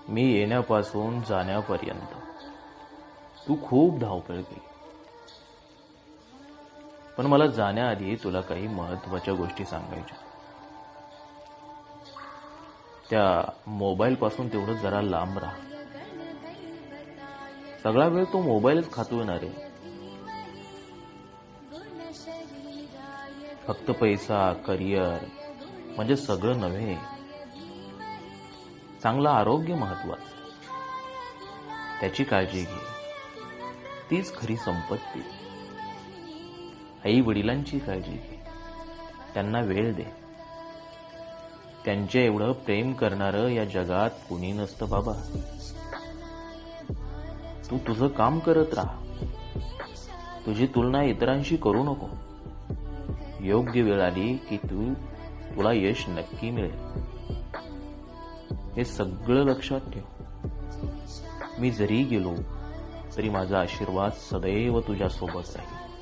मी येण्यापासून जाण्यापर्यंत तू खूप धावपळ केली, पण मला जाण्याआधी तुला काही महत्त्वाच्या गोष्टी सांगायच्या. त्या मोबाईल पासून तेवढं जरा लांब राहा. सगळा वेळ तो मोबाईलच खातोय ना रे. फक्त पैसा, करिअर म्हणजे सगळं नव्हे. चांगलं आरोग्य महत्वाचं, त्याची काळजी घे. तीच खरी संपत्ती. आई वडिलांची काळजी घे, त्यांना वेळ दे. त्यांच्या एवढं प्रेम करणारं या जगात कुणी नसतं बाबा. तू तुझं काम करत राहा. तुझी तुलना इतरांशी करू नको. योग्य वेळ आली की तुला यश नक्की मिळेल. हे सगळं लक्षात ठेव. मी जरी गेलो तरी माझा आशीर्वाद सदैव तुझ्या सोबत राहील.